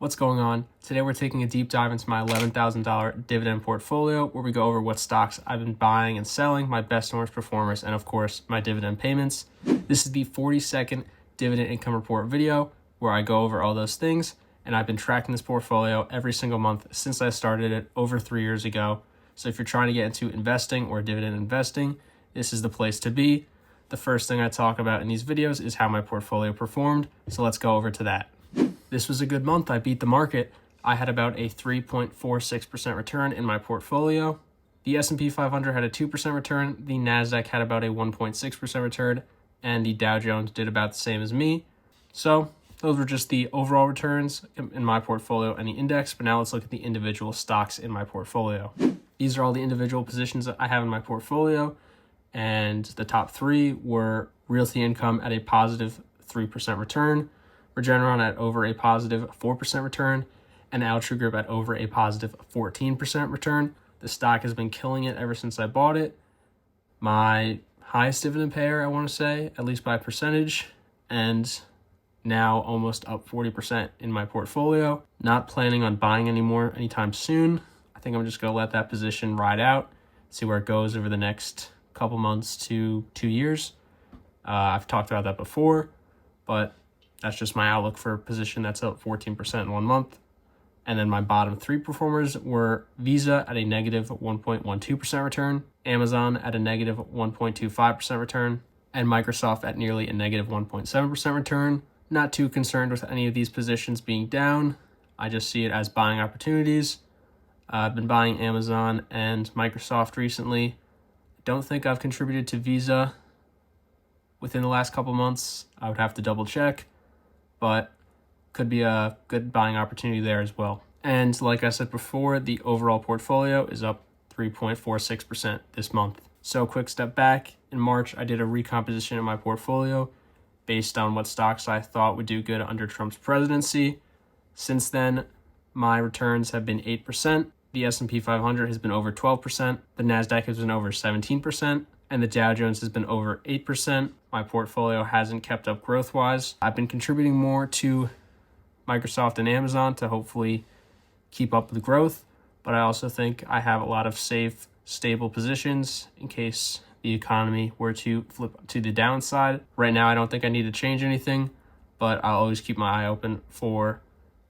What's going on? Today we're taking a deep dive into my $11,000 dividend portfolio where we go over what stocks I've been buying and selling, my best and worst performers, and of course, my dividend payments. This is the 40-second dividend income report video where I go over all those things, and I've been tracking this portfolio every single month since I started it over 3 years ago. So if you're trying to get into investing or dividend investing, this is the place to be. The first thing I talk about in these videos is how my portfolio performed, so let's go over to that. This was a good month. I beat the market. I had about a 3.46% return in my portfolio. The S&P 500 had a 2% return. The NASDAQ had about a 1.6% return, and the Dow Jones did about the same as me. So those were just the overall returns in my portfolio and the index, but now let's look at the individual stocks in my portfolio. These are all the individual positions that I have in my portfolio, and the top three were Realty Income at a positive 3% return, Regeneron at over a positive 4% return, and Altria Group at over a positive 14% return. The stock has been killing it ever since I bought it. My highest dividend payer, I want to say, at least by percentage, and now almost up 40% in my portfolio. Not planning on buying anymore anytime soon. I think I'm just going to let that position ride out, see where it goes over the next couple months to 2 years. I've talked about that before, but that's just my outlook for a position that's up 14% in 1 month. And then my bottom three performers were Visa at a negative 1.12% return, Amazon at a negative 1.25% return, and Microsoft at nearly a negative 1.7% return. Not too concerned with any of these positions being down. I just see it as buying opportunities. I've been buying Amazon and Microsoft recently. Don't think I've contributed to Visa within the last couple months. I would have to double check, but could be a good buying opportunity there as well. And like I said before, the overall portfolio is up 3.46% this month. So quick step back. In March, I did a recomposition of my portfolio based on what stocks I thought would do good under Trump's presidency. Since then, my returns have been 8%. The S&P 500 has been over 12%. The NASDAQ has been over 17%. And the Dow Jones has been over 8%. My portfolio hasn't kept up growth-wise. I've been contributing more to Microsoft and Amazon to hopefully keep up with growth, but I also think I have a lot of safe, stable positions in case the economy were to flip to the downside. Right now, I don't think I need to change anything, but I'll always keep my eye open for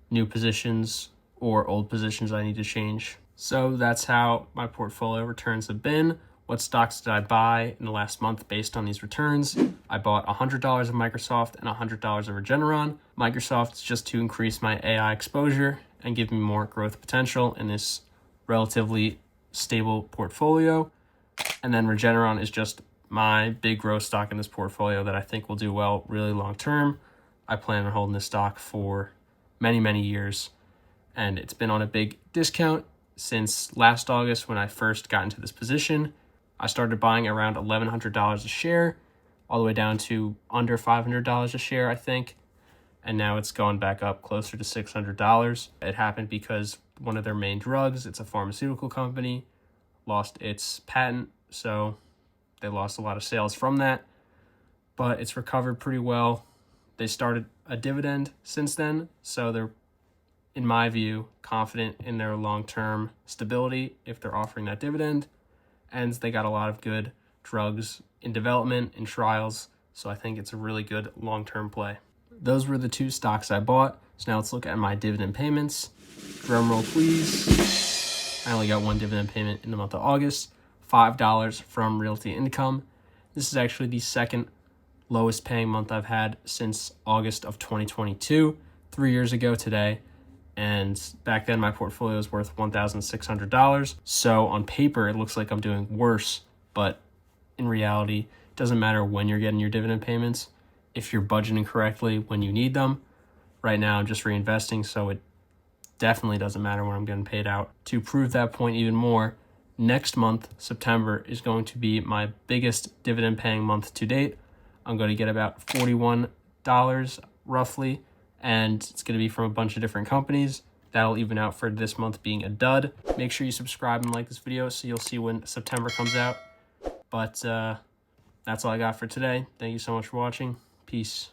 new positions or old positions I need to change. So that's how my portfolio returns have been. What stocks did I buy in the last month based on these returns? I bought $100 of Microsoft and $100 of Regeneron. Microsoft is just to increase my AI exposure and give me more growth potential in this relatively stable portfolio. And then Regeneron is just my big growth stock in this portfolio that I think will do well really long term. I plan on holding this stock for many, many years, and it's been on a big discount since last August when I first got into this position. I started buying around $1,100 a share, all the way down to under $500 a share, I think. And now it's gone back up closer to $600. It happened because one of their main drugs, it's a pharmaceutical company, lost its patent. So they lost a lot of sales from that. But it's recovered pretty well. They started a dividend since then. So they're, in my view, confident in their long-term stability if they're offering that dividend. And they got a lot of good drugs in development, in trials, so I think it's a really good long-term play. Those were the two stocks I bought. So now let's look at my dividend payments. Drum roll, please. I only got one dividend payment in the month of August, $5 from Realty Income. This is actually the second lowest paying month I've had since August of 2022, 3 years ago today. And back then my portfolio was worth $1,600. So on paper, it looks like I'm doing worse, but in reality, it doesn't matter when you're getting your dividend payments. If you're budgeting correctly when you need them. Right now, I'm just reinvesting, so it definitely doesn't matter when I'm getting paid out. To prove that point even more, next month, September, is going to be my biggest dividend paying month to date. I'm going to get about $41 roughly, and it's going to be from a bunch of different companies. That'll even out for this month being a dud. Make sure you subscribe and like this video so you'll see when September comes out. But that's all I got for today. Thank you so much for watching. Peace.